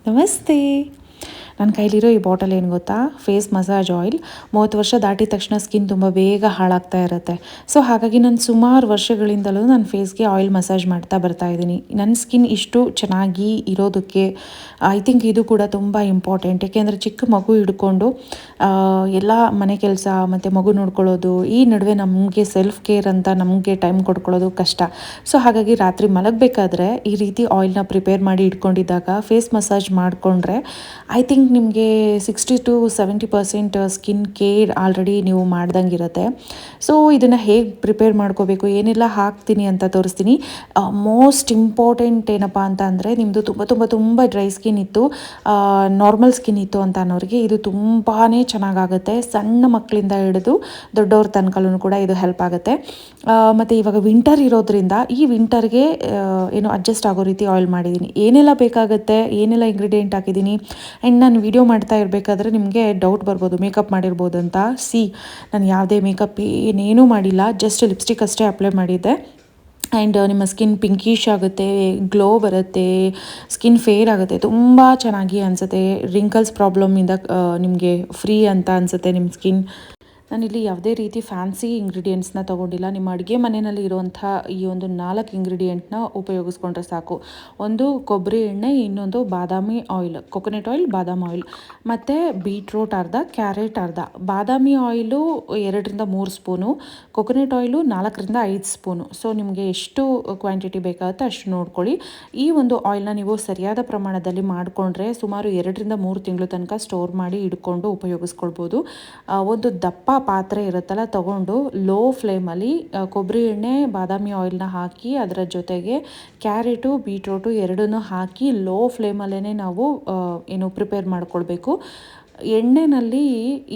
ನಮಸ್ತೆ. ನನ್ನ ಕೈಲಿರೋ ಈ ಬಾಟಲ್ ಏನು ಗೊತ್ತಾ? Face massage oil. 30 ವರ್ಷ ದಾಟಿದ ತಕ್ಷಣ ಸ್ಕಿನ್ ತುಂಬ ಬೇಗ ಹಾಳಾಗ್ತಾ ಇರುತ್ತೆ. ಸೊ ಹಾಗಾಗಿ ನಾನು ಸುಮಾರು ವರ್ಷಗಳಿಂದಲೂ ನನ್ನ ಫೇಸ್ಗೆ ಆಯಿಲ್ ಮಸಾಜ್ ಮಾಡ್ತಾ ಬರ್ತಾ ಇದ್ದೀನಿ. ನನ್ನ ಸ್ಕಿನ್ ಇಷ್ಟು ಚೆನ್ನಾಗಿ ಇರೋದಕ್ಕೆ ಐ ಥಿಂಕ್ ಇದು ಕೂಡ ತುಂಬ ಇಂಪಾರ್ಟೆಂಟ್. ಏಕೆಂದರೆ ಚಿಕ್ಕ ಮಗು ಹಿಡ್ಕೊಂಡು ಎಲ್ಲ ಮನೆ ಕೆಲಸ ಮತ್ತು ಮಗು ನೋಡ್ಕೊಳ್ಳೋದು, ಈ ನಡುವೆ ನಮಗೆ ಸೆಲ್ಫ್ ಕೇರ್ ಅಂತ ನಮಗೆ ಟೈಮ್ ಕೊಡ್ಕೊಳ್ಳೋದು ಕಷ್ಟ. ಸೊ ಹಾಗಾಗಿ ರಾತ್ರಿ ಮಲಗಬೇಕಾದ್ರೆ ಈ ರೀತಿ ಆಯಿಲ್ನ ಪ್ರಿಪೇರ್ ಮಾಡಿ ಇಟ್ಕೊಂಡಿದ್ದಾಗ ಫೇಸ್ ಮಸಾಜ್ ಮಾಡಿಕೊಂಡ್ರೆ ಐ ಥಿಂಕ್ ನಿಮಗೆ 60-70% ಸ್ಕಿನ್ ಕೇರ್ ಆಲ್ರೆಡಿ ನೀವು ಮಾಡ್ದಂಗೆ ಇರುತ್ತೆ. ಸೊ ಇದನ್ನು ಹೇಗೆ ಪ್ರಿಪೇರ್ ಮಾಡ್ಕೋಬೇಕು, ಏನೆಲ್ಲ ಹಾಕ್ತೀನಿ ಅಂತ ತೋರಿಸ್ತೀನಿ. ಮೋಸ್ಟ್ ಇಂಪಾರ್ಟೆಂಟ್ ಏನಪ್ಪ ಅಂತ ಅಂದರೆ, ನಿಮ್ಮದು ತುಂಬ ತುಂಬ ತುಂಬ ಡ್ರೈ ಸ್ಕಿನ್ ಇತ್ತು, ನಾರ್ಮಲ್ ಸ್ಕಿನ್ ಇತ್ತು ಅಂತ ಅನ್ನೋರಿಗೆ ಇದು ತುಂಬಾ ಚೆನ್ನಾಗಾಗುತ್ತೆ. ಸಣ್ಣ ಮಕ್ಕಳಿಂದ ಹಿಡಿದು ದೊಡ್ಡವ್ರ ತನಕಲೂ ಕೂಡ ಇದು ಹೆಲ್ಪ್ ಆಗುತ್ತೆ. ಮತ್ತು ಇವಾಗ ವಿಂಟರ್ ಇರೋದ್ರಿಂದ ಈ ವಿಂಟರ್ಗೆ ಏನು ಅಡ್ಜಸ್ಟ್ ಆಗೋ ರೀತಿ ಆಯಿಲ್ ಮಾಡಿದ್ದೀನಿ. ಏನೆಲ್ಲ ಬೇಕಾಗುತ್ತೆ, ಏನೆಲ್ಲ ಇಂಗ್ರೀಡಿಯೆಂಟ್ ಹಾಕಿದ್ದೀನಿ. ಆ್ಯಂಡ್ ನಾನು ವಿಡಿಯೋ ಮಾಡ್ತಾ ಇರಬೇಕಾದ್ರೆ ನಿಮಗೆ ಡೌಟ್ ಬರ್ಬೋದು ಮೇಕಪ್ ಮಾಡಿರ್ಬೋದು ಅಂತ. ನಾನು ಯಾವುದೇ ಮೇಕಪ್ ಏನೇನೂ ಮಾಡಿಲ್ಲ, ಜಸ್ಟ್ ಲಿಪ್ಸ್ಟಿಕ್ ಅಷ್ಟೇ ಅಪ್ಲೈ ಮಾಡಿದ್ದೆ. ಆ್ಯಂಡ್ ನಿಮ್ಮ ಸ್ಕಿನ್ ಪಿಂಕಿಶ್ ಆಗುತ್ತೆ, ಗ್ಲೋ ಬರುತ್ತೆ, ಸ್ಕಿನ್ ಫೇರ್ ಆಗುತ್ತೆ, ತುಂಬ ಚೆನ್ನಾಗಿ ಅನಿಸುತ್ತೆ. ರಿಂಕಲ್ಸ್ ಪ್ರಾಬ್ಲಮಿಂದ ನಿಮಗೆ ಫ್ರೀ ಅಂತ ಅನಿಸುತ್ತೆ ನಿಮ್ಮ ಸ್ಕಿನ್. ನಾನಿಲ್ಲಿ ಯಾವುದೇ ರೀತಿ ಫ್ಯಾನ್ಸಿ ಇಂಗ್ರೀಡಿಯೆಂಟ್ಸ್ನ ತೊಗೊಂಡಿಲ್ಲ. ನಿಮ್ಮ ಅಡುಗೆ ಮನೆಯಲ್ಲಿ ಇರುವಂಥ ಈ ಒಂದು 4 ಇಂಗ್ರೀಡಿಯೆಂಟ್ನ ಉಪಯೋಗಿಸ್ಕೊಂಡ್ರೆ ಸಾಕು. ಒಂದು ಕೊಬ್ಬರಿ ಎಣ್ಣೆ, ಇನ್ನೊಂದು ಬಾದಾಮಿ ಆಯಿಲ್, ಕೊಕೊನೆಟ್ ಆಯಿಲ್, ಬಾದಾಮಿ ಆಯಿಲ್, ಮತ್ತು ಬೀಟ್ರೂಟ್ ಅರ್ಧ, ಕ್ಯಾರೆಟ್ ಅರ್ಧ. ಬಾದಾಮಿ oil 2-3 spoon, coconut oil 4-5 spoon. So ನಿಮಗೆ ಎಷ್ಟು ಕ್ವಾಂಟಿಟಿ ಬೇಕಾಗುತ್ತೆ ಅಷ್ಟು ನೋಡ್ಕೊಳ್ಳಿ. ಈ ಒಂದು ಆಯಿಲ್ನ ನೀವು ಸರಿಯಾದ ಪ್ರಮಾಣದಲ್ಲಿ ಮಾಡಿಕೊಂಡ್ರೆ ಸುಮಾರು 2-3 ತಿಂಗಳು ತನಕ ಸ್ಟೋರ್ ಮಾಡಿ ಇಟ್ಕೊಂಡು ಉಪಯೋಗಿಸ್ಕೊಳ್ಬೋದು. ಒಂದು ದಪ್ಪ ಪಾತ್ರೆ ಇರುತ್ತಲ್ಲ ತಗೊಂಡು ಲೋ ಫ್ಲೇಮಲ್ಲಿ ಕೊಬ್ಬರಿ ಎಣ್ಣೆ, ಬಾದಾಮಿ ಆಯಿಲ್ನ ಹಾಕಿ ಅದರ ಜೊತೆಗೆ ಕ್ಯಾರೆಟು, ಬೀಟ್ರೋಟು ಎರಡನ್ನೂ ಹಾಕಿ ಲೋ ಫ್ಲೇಮಲ್ಲೇ ನಾವು ಏನು ಪ್ರಿಪೇರ್ ಮಾಡ್ಕೊಳ್ಬೇಕು. ಎಣ್ಣೆಯಲ್ಲಿ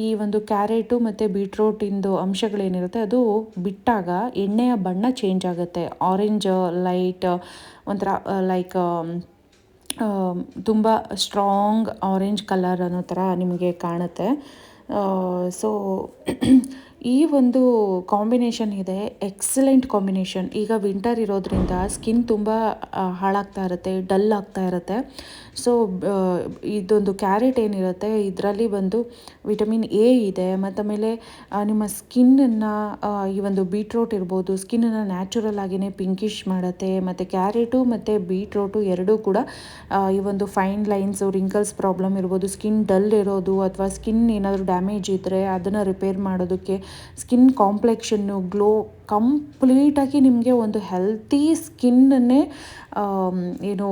ಈ ಒಂದು ಕ್ಯಾರೆಟು ಮತ್ತು ಬೀಟ್ರೋಟಿಂದು ಅಂಶಗಳೇನಿರುತ್ತೆ ಅದು ಬಿಟ್ಟಾಗ ಎಣ್ಣೆಯ ಬಣ್ಣ ಚೇಂಜ್ ಆಗುತ್ತೆ. ಆರೆಂಜ್ ಲೈಟ್ ಒಂಥರ ಲೈಕ್ ತುಂಬ ಸ್ಟ್ರಾಂಗ್ ಆರೆಂಜ್ ಕಲರ್ ಅನ್ನೋ ಥರ ನಿಮಗೆ ಕಾಣುತ್ತೆ. ಸೊ ಈ ಒಂದು ಕಾಂಬಿನೇಷನ್ ಇದೆ, ಎಕ್ಸಲೆಂಟ್ ಕಾಂಬಿನೇಷನ್. ಈಗ ವಿಂಟರ್ ಇರೋದ್ರಿಂದ ಸ್ಕಿನ್ ತುಂಬ ಹಾಳಾಗ್ತಾ ಇರುತ್ತೆ, ಡಲ್ ಆಗ್ತಾ ಇರುತ್ತೆ. ಸೊ ಇದೊಂದು ಕ್ಯಾರೆಟ್ ಏನಿರುತ್ತೆ ಇದರಲ್ಲಿ ಬಂದು ವಿಟಮಿನ್ ಎ ಇದೆ. ಮತ್ತು ಆಮೇಲೆ ನಿಮ್ಮ ಸ್ಕಿನ್ನನ್ನು ಈ ಒಂದು ಬೀಟ್ರೋಟ್ ಇರ್ಬೋದು, ಸ್ಕಿನ್ನನ್ನು ನ್ಯಾಚುರಲ್ ಆಗಿಯೇ ಪಿಂಕಿಶ್ ಮಾಡುತ್ತೆ. ಮತ್ತು ಕ್ಯಾರೆಟು ಮತ್ತು ಬೀಟ್ರೋಟು ಎರಡೂ ಕೂಡ ಈ ಒಂದು ಫೈನ್ ಲೈನ್ಸು, ರಿಂಕಲ್ಸ್ ಪ್ರಾಬ್ಲಮ್ ಇರ್ಬೋದು, ಸ್ಕಿನ್ ಡಲ್ ಇರೋದು ಅಥವಾ ಸ್ಕಿನ್ ಏನಾದರೂ ಡ್ಯಾಮೇಜ್ ಇದ್ದರೆ ಅದನ್ನು ರಿಪೇರ್ ಮಾಡೋದಕ್ಕೆ, ಸ್ಕಿನ್ ಕಾಂಪ್ಲೆಕ್ಷನ್ನು, ಗ್ಲೋ ಕಂಪ್ಲೀಟಾಗಿ ನಿಮಗೆ ಒಂದು ಹೆಲ್ತಿ ಸ್ಕಿನ್ನನ್ನೇ ಏನು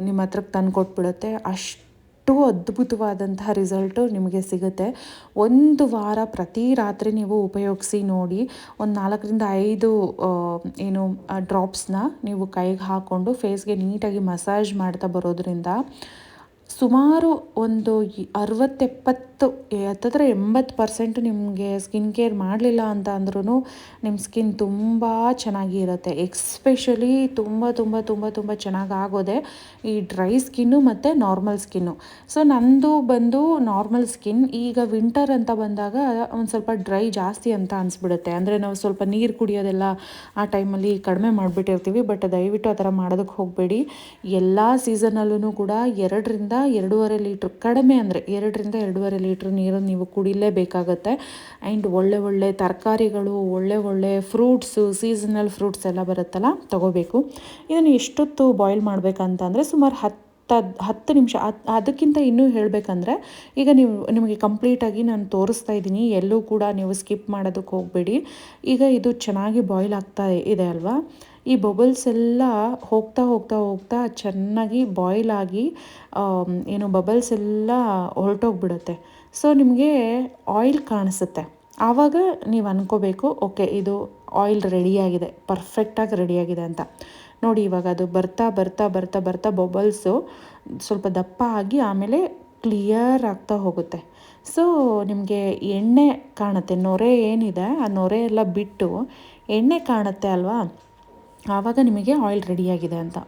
ನಿಮ್ಮ ಹತ್ರಕ್ಕೆ ತಂದು ಕೊಟ್ಬಿಡುತ್ತೆ. ಅಷ್ಟು ಅದ್ಭುತವಾದಂತಹ ರಿಸಲ್ಟು ನಿಮಗೆ ಸಿಗುತ್ತೆ. 1 ವಾರ ಪ್ರತಿ ರಾತ್ರಿ ನೀವು ಉಪಯೋಗಿಸಿ ನೋಡಿ. ಒಂದು 4-5 ಏನು ಡ್ರಾಪ್ಸ್ನ ನೀವು ಕೈಗೆ ಹಾಕ್ಕೊಂಡು ಫೇಸ್ಗೆ ನೀಟಾಗಿ ಮಸಾಜ್ ಮಾಡ್ತಾ ಬರೋದ್ರಿಂದ ಸುಮಾರು ಒಂದು 60-70 ಹತ್ತಿರ 80% ನಿಮಗೆ ಸ್ಕಿನ್ ಕೇರ್ ಮಾಡಲಿಲ್ಲ ಅಂತ ಅಂದ್ರೂ ನಿಮ್ಮ ಸ್ಕಿನ್ ತುಂಬ ಚೆನ್ನಾಗಿ ಇರುತ್ತೆ. ಎಕ್ಸ್ಪೆಷಲಿ ತುಂಬ ತುಂಬ ತುಂಬ ತುಂಬ ಚೆನ್ನಾಗಾಗೋದೆ ಈ ಡ್ರೈ ಸ್ಕಿನ್ನು ಮತ್ತು ನಾರ್ಮಲ್ ಸ್ಕಿನ್ನು. ಸೊ ನಂದು ಬಂದು ನಾರ್ಮಲ್ ಸ್ಕಿನ್. ಈಗ ವಿಂಟರ್ ಅಂತ ಬಂದಾಗ ಒಂದು ಸ್ವಲ್ಪ ಡ್ರೈ ಜಾಸ್ತಿ ಅಂತ ಅನಿಸ್ಬಿಡುತ್ತೆ. ಅಂದರೆ ನಾವು ಸ್ವಲ್ಪ ನೀರು ಕುಡಿಯೋದೆಲ್ಲ ಆ ಟೈಮಲ್ಲಿ ಕಡಿಮೆ ಮಾಡಿಬಿಟ್ಟಿರ್ತೀವಿ. ಬಟ್ ದಯವಿಟ್ಟು ಆ ಥರ ಮಾಡೋದಕ್ಕೆ ಹೋಗಬೇಡಿ. ಎಲ್ಲ ಸೀಸನಲ್ಲೂ ಕೂಡ 2-2.5 ಲೀಟ್ರ್, ಕಡಿಮೆ ಅಂದರೆ 2-2.5 ಲೀಟ್ರ್ ನೀರನ್ನು ನೀವು ಕುಡಿಲೇಬೇಕಾಗತ್ತೆ. ಆ್ಯಂಡ್ ಒಳ್ಳೆ ತರಕಾರಿಗಳು, ಒಳ್ಳೆ ಫ್ರೂಟ್ಸು, ಸೀಸನಲ್ ಫ್ರೂಟ್ಸ್ ಎಲ್ಲ ಬರುತ್ತಲ್ಲ ತಗೋಬೇಕು. ಇದನ್ನು ಎಷ್ಟೊತ್ತು ಬಾಯ್ಲ್ ಮಾಡಬೇಕಂತಂದರೆ ಸುಮಾರು 10 ನಿಮಿಷ. ಅದಕ್ಕಿಂತ ಇನ್ನೂ ಹೇಳಬೇಕಂದ್ರೆ ಈಗ ನಿಮಗೆ ಕಂಪ್ಲೀಟಾಗಿ ನಾನು ತೋರಿಸ್ತಾ ಇದ್ದೀನಿ, ಎಲ್ಲೂ ಕೂಡ ನೀವು ಸ್ಕಿಪ್ ಮಾಡೋದಕ್ಕೆ ಹೋಗಬೇಡಿ. ಈಗ ಇದು ಚೆನ್ನಾಗಿ ಬಾಯ್ಲ್ ಆಗ್ತಾ ಇದೆ ಅಲ್ವಾ, ಈ ಬಬಲ್ಸ್ ಎಲ್ಲ ಹೋಗ್ತಾ ಚೆನ್ನಾಗಿ ಬಾಯ್ಲ್ ಆಗಿ ಏನು ಬಬಲ್ಸ್ ಎಲ್ಲ ಹೊರಟೋಗ್ಬಿಡುತ್ತೆ. ಸೊ ನಿಮಗೆ ಆಯಿಲ್ ಕಾಣಿಸುತ್ತೆ. ಆವಾಗ ನೀವು ಅಂದ್ಕೋಬೇಕು, ಓಕೆ ಇದು ಆಯಿಲ್ ರೆಡಿಯಾಗಿದೆ, ಪರ್ಫೆಕ್ಟಾಗಿ ರೆಡಿಯಾಗಿದೆ ಅಂತ. ನೋಡಿ ಇವಾಗ ಅದು ಬರ್ತಾ ಬಬಲ್ಸು ಸ್ವಲ್ಪ ದಪ್ಪ ಆಗಿ ಆಮೇಲೆ ಕ್ಲಿಯರ್ ಆಗ್ತಾ ಹೋಗುತ್ತೆ. ಸೊ ನಿಮಗೆ ಎಣ್ಣೆ ಕಾಣುತ್ತೆ, ನೊರೆ ಏನಿದೆ ಆ ನೊರೆ ಎಲ್ಲ ಬಿಟ್ಟು ಎಣ್ಣೆ ಕಾಣುತ್ತೆ ಅಲ್ವಾ, ಆವಾಗ ನಿಮಗೆ ಆಯಿಲ್ ರೆಡಿಯಾಗಿದೆ ಅಂತ.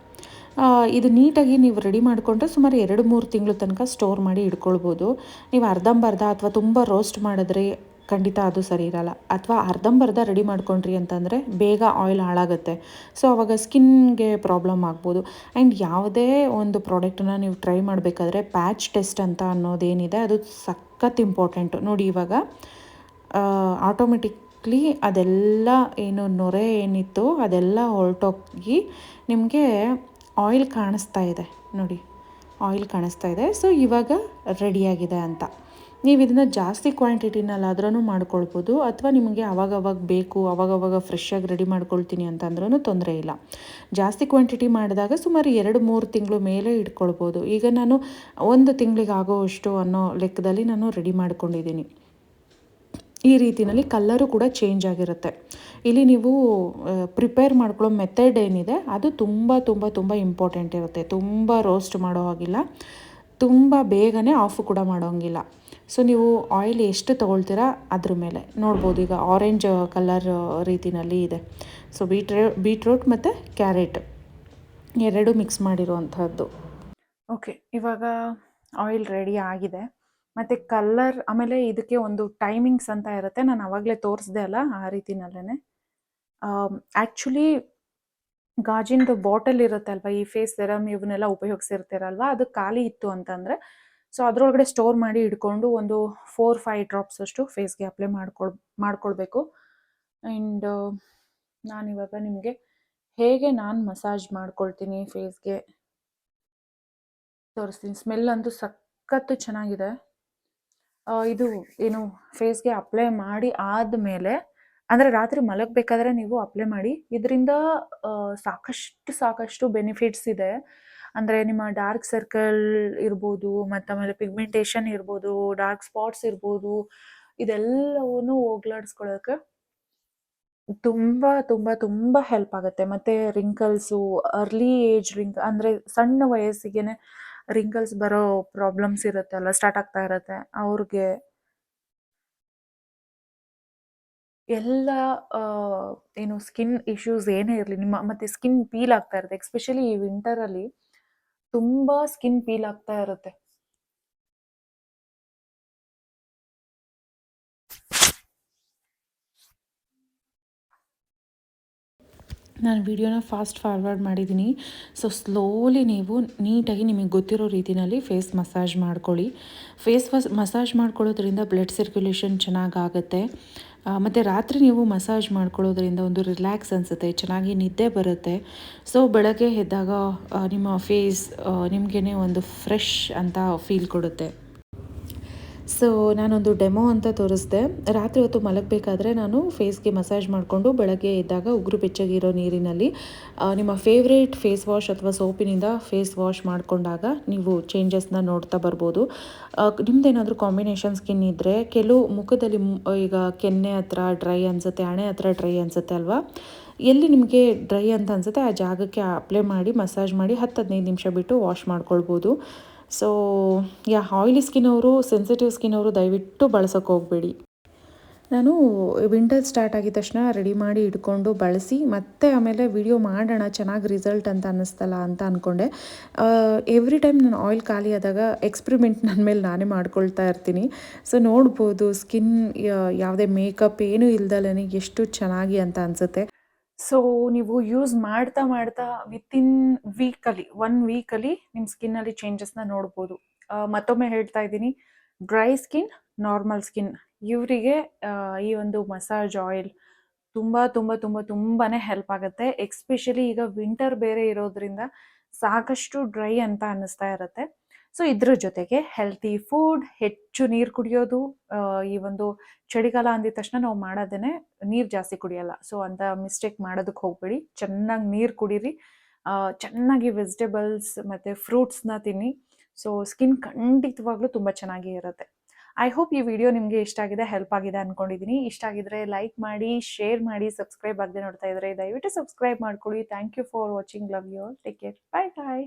ಇದು ನೀಟಾಗಿ ನೀವು ರೆಡಿ ಮಾಡಿಕೊಂಡ್ರೆ ಸುಮಾರು 2-3 ತಿಂಗಳು ತನಕ ಸ್ಟೋರ್ ಮಾಡಿ ಇಟ್ಕೊಳ್ಬೋದು. ನೀವು ಅರ್ಧಂಬರ್ಧ ಅಥವಾ ತುಂಬ ರೋಸ್ಟ್ ಮಾಡಿದ್ರೆ ಖಂಡಿತ ಅದು ಸರಿ ಇರಲ್ಲ. ಅಥವಾ ಅರ್ಧಂಬರ್ಧ ರೆಡಿ ಮಾಡ್ಕೊಂಡ್ರಿ ಅಂತಂದರೆ ಬೇಗ ಆಯಿಲ್ ಹಾಳಾಗುತ್ತೆ. ಸೊ ಆವಾಗ ಸ್ಕಿನ್ಗೆ ಪ್ರಾಬ್ಲಮ್ ಆಗ್ಬೋದು. ಆ್ಯಂಡ್ ಯಾವುದೇ ಒಂದು ಪ್ರಾಡಕ್ಟನ್ನ ನೀವು ಟ್ರೈ ಮಾಡಬೇಕಾದ್ರೆ ಪ್ಯಾಚ್ ಟೆಸ್ಟ್ ಅಂತ ಅನ್ನೋದೇನಿದೆ ಅದು ಸಖತ್ ಇಂಪಾರ್ಟೆಂಟು. ನೋಡಿ ಇವಾಗ ಆಟೋಮೆಟಿಕ್ಲಿ ಅದೆಲ್ಲ ಏನು ನೊರೆ ಏನಿತ್ತು ಅದೆಲ್ಲ ಹೊರಟೋಗಿ ನಿಮಗೆ ಆಯಿಲ್ ಕಾಣಿಸ್ತಾ ಇದೆ ನೋಡಿ, ಆಯಿಲ್ ಕಾಣಿಸ್ತಾ ಇದೆ. ಸೊ ಇವಾಗ ರೆಡಿಯಾಗಿದೆ ಅಂತ. ನೀವು ಇದನ್ನು ಜಾಸ್ತಿ ಕ್ವಾಂಟಿಟಿನಲ್ಲಾದ್ರೂ ಮಾಡ್ಕೊಳ್ಬೋದು, ಅಥವಾ ನಿಮಗೆ ಅವಾಗವಾಗ ಬೇಕು ಅವಾಗವಾಗ ಫ್ರೆಶ್ಶಾಗಿ ರೆಡಿ ಮಾಡ್ಕೊಳ್ತೀನಿ ಅಂತಂದ್ರೂ ತೊಂದರೆ ಇಲ್ಲ. ಜಾಸ್ತಿ ಕ್ವಾಂಟಿಟಿ ಮಾಡಿದಾಗ ಸುಮಾರು 2-3 ತಿಂಗಳು ಮೇಲೆ ಇಟ್ಕೊಳ್ಬೋದು. ಈಗ ನಾನು 1 ತಿಂಗಳಿಗೆ ಆಗೋವಷ್ಟು ಅನ್ನೋ ಲೆಕ್ಕದಲ್ಲಿ ನಾನು ರೆಡಿ ಮಾಡ್ಕೊಂಡಿದ್ದೀನಿ. ಈ ರೀತಿಯಲ್ಲಿ ಕಲ್ಲರು ಕೂಡ ಚೇಂಜ್ ಆಗಿರುತ್ತೆ. ಇಲ್ಲಿ ನೀವು ಪ್ರಿಪೇರ್ ಮಾಡ್ಕೊಳ್ಳೋ ಮೆಥಡ್ ಏನಿದೆ ಅದು ತುಂಬ ತುಂಬ ತುಂಬ ಇಂಪಾರ್ಟೆಂಟ್ ಇರುತ್ತೆ. ತುಂಬ ರೋಸ್ಟ್ ಮಾಡೋ ಹಾಗಿಲ್ಲ, ತುಂಬ ಬೇಗನೆ ಆಫು ಕೂಡ ಮಾಡೋಂಗಿಲ್ಲ. ಸೊ ನೀವು ಆಯಿಲ್ ಎಷ್ಟು ತೊಗೊಳ್ತೀರಾ ಅದ್ರ ಮೇಲೆ ನೋಡ್ಬೋದು. ಈಗ ಆರೆಂಜ್ ಕಲರ್ ರೀತಿಯಲ್ಲಿ ಇದೆ. ಸೊ ಬೀಟ್ರೂಟ್ ಮತ್ತು ಕ್ಯಾರೆಟ್ ಎರಡೂ ಮಿಕ್ಸ್ ಮಾಡಿರುವಂಥದ್ದು. ಓಕೆ, ಇವಾಗ ಆಯಿಲ್ ರೆಡಿ ಆಗಿದೆ. ಮತ್ತು ಕಲ್ಲರ್ ಆಮೇಲೆ ಇದಕ್ಕೆ ಒಂದು ಟೈಮಿಂಗ್ಸ್ ಅಂತ ಇರುತ್ತೆ. ನಾನು ಆವಾಗಲೇ ತೋರಿಸ್ದೆ ಅಲ್ಲ, ಆ ರೀತಿನಲ್ಲೇ ಆ್ಯಕ್ಚುಲಿ ಗಾಜಿಂದು ಬಾಟಲ್ ಇರುತ್ತೆ ಅಲ್ವಾ, ಈ ಫೇಸ್ ಸೆರಮ್ ಇವನ್ನೆಲ್ಲ ಉಪಯೋಗಿಸಿರ್ತೀರಲ್ವ, ಅದು ಖಾಲಿ ಇತ್ತು ಅಂತಂದರೆ ಸೊ ಅದರೊಳಗಡೆ ಸ್ಟೋರ್ ಮಾಡಿ ಇಟ್ಕೊಂಡು ಒಂದು 4-5 ಡ್ರಾಪ್ಸ್ ಅಷ್ಟು ಫೇಸ್ಗೆ ಅಪ್ಲೈ ಮಾಡ್ಕೊಳ್ಬೇಕು. ಆ್ಯಂಡ್ ನಾನಿವಾಗ ನಿಮಗೆ ಹೇಗೆ ನಾನು ಮಸಾಜ್ ಮಾಡ್ಕೊಳ್ತೀನಿ ಫೇಸ್ಗೆ ತೋರಿಸ್ತೀನಿ. ಸ್ಮೆಲ್ ಅಂತೂ ಸಖತ್ತು ಚೆನ್ನಾಗಿದೆ. ಇದು ಏನು ಫೇಸ್ಗೆ ಅಪ್ಲೈ ಮಾಡಿ ಆದಮೇಲೆ ಅಂದರೆ ರಾತ್ರಿ ಮಲಗಬೇಕಾದ್ರೆ ನೀವು ಅಪ್ಲೈ ಮಾಡಿ. ಇದರಿಂದ ಸಾಕಷ್ಟು ಬೆನಿಫಿಟ್ಸ್ ಇದೆ. ಅಂದರೆ ನಿಮ್ಮ ಡಾರ್ಕ್ ಸರ್ಕಲ್ ಇರ್ಬೋದು, ಮತ್ತು ಆಮೇಲೆ ಪಿಗ್ಮೆಂಟೇಷನ್ ಇರ್ಬೋದು, ಡಾರ್ಕ್ ಸ್ಪಾಟ್ಸ್ ಇರ್ಬೋದು, ಇದೆಲ್ಲವನ್ನೂ ಹೋಗ್ಲಾಡಿಸ್ಕೊಳ್ಳೋಕ್ಕೆ ತುಂಬ ತುಂಬ ತುಂಬ ಹೆಲ್ಪ್ ಆಗುತ್ತೆ. ಮತ್ತು ರಿಂಕಲ್ಸು, ಅರ್ಲಿ ಏಜ್ ಅಂದರೆ ಸಣ್ಣ ವಯಸ್ಸಿಗೆ ರಿಂಕಲ್ಸ್ ಬರೋ ಪ್ರಾಬ್ಲಮ್ಸ್ ಇರುತ್ತಲ್ಲ, ಸ್ಟಾರ್ಟ್ ಆಗ್ತಾ ಇರುತ್ತೆ ಅವ್ರಿಗೆ ಎಲ್ಲ ಏನು ಸ್ಕಿನ್ ಇಶ್ಯೂಸ್ ಏನೇ ಇರಲಿ ಮತ್ತು ಸ್ಕಿನ್ ಪೀಲ್ ಆಗ್ತಾ ಇರುತ್ತೆ. ಎಸ್ಪೆಷಲಿ ಈ ವಿಂಟರಲ್ಲಿ ತುಂಬ ಸ್ಕಿನ್ ಪೀಲ್ ಆಗ್ತಾ ಇರುತ್ತೆ. ನಾನು ವಿಡಿಯೋನ ಫಾಸ್ಟ್ ಫಾರ್ವರ್ಡ್ ಮಾಡಿದ್ದೀನಿ. ಸೊ ಸ್ಲೋಲಿ ನೀವು ನೀಟಾಗಿ ನಿಮಗೆ ಗೊತ್ತಿರೋ ರೀತಿಯಲ್ಲಿ ಫೇಸ್ ಮಸಾಜ್ ಮಾಡ್ಕೊಳ್ಳಿ. ಫೇಸ್ ಮಸಾಜ್ ಮಾಡ್ಕೊಳ್ಳೋದ್ರಿಂದ ಬ್ಲಡ್ ಸರ್ಕ್ಯುಲೇಷನ್ ಚೆನ್ನಾಗಾಗುತ್ತೆ. ಮತ್ತು ರಾತ್ರಿ ನೀವು ಮಸಾಜ್ ಮಾಡ್ಕೊಳ್ಳೋದ್ರಿಂದ ಒಂದು ರಿಲ್ಯಾಕ್ಸ್ ಅನಿಸುತ್ತೆ, ಚೆನ್ನಾಗಿ ನಿದ್ದೆ ಬರುತ್ತೆ. ಸೊ ಬೆಳಗ್ಗೆ ಎದ್ದಾಗ ನಿಮ್ಮ ಫೇಸ್ ನಿಮಗೇ ಒಂದು ಫ್ರೆಶ್ ಅಂತ ಫೀಲ್ ಕೊಡುತ್ತೆ. ಸೊ ನಾನೊಂದು ಡೆಮೋ ಅಂತ ತೋರಿಸ್ದೆ. ರಾತ್ರಿ ಹೊತ್ತು ಮಲಗಬೇಕಾದ್ರೆ ನಾನು ಫೇಸ್ಗೆ ಮಸಾಜ್ ಮಾಡಿಕೊಂಡು ಬೆಳಗ್ಗೆ ಎದ್ದಾಗ ಉಗುರು ಬೆಚ್ಚಗಿರೋ ನೀರಿನಲ್ಲಿ ನಿಮ್ಮ ಫೇವ್ರೇಟ್ ಫೇಸ್ ವಾಶ್ ಅಥವಾ ಸೋಪಿನಿಂದ ಫೇಸ್ ವಾಶ್ ಮಾಡಿಕೊಂಡಾಗ ನೀವು ಚೇಂಜಸ್ನ ನೋಡ್ತಾ ಬರ್ಬೋದು. ನಿಮ್ಮದೇನಾದರೂ ಕಾಂಬಿನೇಷನ್ ಸ್ಕಿನ್ ಇದ್ದರೆ ಕೆಲವು ಮುಖದಲ್ಲಿ ಈಗ ಕೆನ್ನೆ ಹತ್ರ ಡ್ರೈ ಅನಿಸುತ್ತೆ, ಹಣೆ ಹತ್ರ ಡ್ರೈ ಅನಿಸುತ್ತೆ ಅಲ್ವಾ, ಎಲ್ಲಿ ನಿಮಗೆ ಡ್ರೈ ಅಂತ ಅನಿಸುತ್ತೆ ಆ ಜಾಗಕ್ಕೆ ಅಪ್ಲೈ ಮಾಡಿ ಮಸಾಜ್ ಮಾಡಿ 10-15 ನಿಮಿಷ ಬಿಟ್ಟು ವಾಶ್ ಮಾಡ್ಕೊಳ್ಬೋದು. ಸೊ ಆಯಿಲಿ ಸ್ಕಿನ್ ಅವರು, ಸೆನ್ಸಿಟಿವ್ ಸ್ಕಿನ್ ಅವರು ದಯವಿಟ್ಟು ಬಳಸೋಕೆ ಹೋಗಬೇಡಿ. ನಾನು ವಿಂಟರ್ ಸ್ಟಾರ್ಟ್ ಆಗಿದ ತಕ್ಷಣ ರೆಡಿ ಮಾಡಿ ಇಟ್ಕೊಂಡು ಬಳಸಿ ಮತ್ತೆ ಆಮೇಲೆ ವಿಡಿಯೋ ಮಾಡೋಣ ಚೆನ್ನಾಗಿ ರಿಸಲ್ಟ್ ಅಂತ ಅನ್ನಿಸ್ತಲ್ಲ ಅಂತ ಅಂದ್ಕೊಂಡೆ. ಎವ್ರಿ ಟೈಮ್ ನಾನು ಆಯಿಲ್ ಖಾಲಿ ಆದಾಗ ಎಕ್ಸ್ಪರಿಮೆಂಟ್ ನನ್ನ ಮೇಲೆ ನಾನೇ ಮಾಡ್ಕೊಳ್ತಾ ಇರ್ತೀನಿ. ಸೊ ನೋಡ್ಬೋದು ಸ್ಕಿನ್ ಯಾವುದೇ ಮೇಕಪ್ ಏನೂ ಇಲ್ದಲೇ ಎಷ್ಟು ಚೆನ್ನಾಗಿ ಅಂತ ಅನಿಸುತ್ತೆ. ಸೊ ನೀವು ಯೂಸ್ ಮಾಡ್ತಾ ಮಾಡ್ತಾ ವಿತಿನ್ ವೀಕಲ್ಲಿ 1 ವೀಕಲ್ಲಿ ನಿಮ್ಮ ಸ್ಕಿನ್ನಲ್ಲಿ ಚೇಂಜಸ್ನ ನೋಡ್ಬೋದು. ಮತ್ತೊಮ್ಮೆ ಹೇಳ್ತಾ ಇದ್ದೀನಿ, ಡ್ರೈ ಸ್ಕಿನ್, ನಾರ್ಮಲ್ ಸ್ಕಿನ್ ಇವರಿಗೆ ಈ ಒಂದು ಮಸಾಜ್ ಆಯಿಲ್ ತುಂಬ ತುಂಬ ತುಂಬ ತುಂಬಾ ಹೆಲ್ಪ್ ಆಗುತ್ತೆ. ಎಕ್ಸ್ಪೆಷಲಿ ಈಗ ವಿಂಟರ್ ಬೇರೆ ಇರೋದ್ರಿಂದ ಸಾಕಷ್ಟು ಡ್ರೈ ಅಂತ ಅನ್ನಿಸ್ತಾ ಇರುತ್ತೆ. ಸೊ ಇದ್ರ ಜೊತೆಗೆ ಹೆಲ್ತಿ ಫುಡ್, ಹೆಚ್ಚು ನೀರು ಕುಡಿಯೋದು. ಈ ಒಂದು ಚಳಿಗಾಲ ಅಂದಿದ ತಕ್ಷಣ ನಾವು ಮಾಡೋದೇ ನೀರು ಜಾಸ್ತಿ ಕುಡಿಯಲ್ಲ. ಸೊ ಅಂತ ಮಿಸ್ಟೇಕ್ ಮಾಡೋದಕ್ಕೆ ಹೋಗಬೇಡಿ. ಚೆನ್ನಾಗಿ ನೀರು ಕುಡೀರಿ, ಚೆನ್ನಾಗಿ ವೆಜಿಟೇಬಲ್ಸ್ ಮತ್ತು ಫ್ರೂಟ್ಸ್ನ ತಿನ್ನಿ. ಸೊ ಸ್ಕಿನ್ ಖಂಡಿತವಾಗ್ಲೂ ತುಂಬ ಚೆನ್ನಾಗಿ ಇರುತ್ತೆ. ಐ ಹೋಪ್ ಈ ವಿಡಿಯೋ ನಿಮಗೆ ಇಷ್ಟ ಆಗಿದೆ, ಹೆಲ್ಪ್ ಆಗಿದೆ ಅಂದ್ಕೊಂಡಿದ್ದೀನಿ. ಇಷ್ಟ ಆಗಿದ್ರೆ ಲೈಕ್ ಮಾಡಿ, ಶೇರ್ ಮಾಡಿ, ಸಬ್ಸ್ಕ್ರೈಬ್ ಆಗದೆ ನೋಡ್ತಾ ಇದ್ದರೆ ದಯವಿಟ್ಟು ಸಬ್ಸ್ಕ್ರೈಬ್ ಮಾಡ್ಕೊಳ್ಳಿ. Thank you for watching. Love you all. Take care. Bye bye.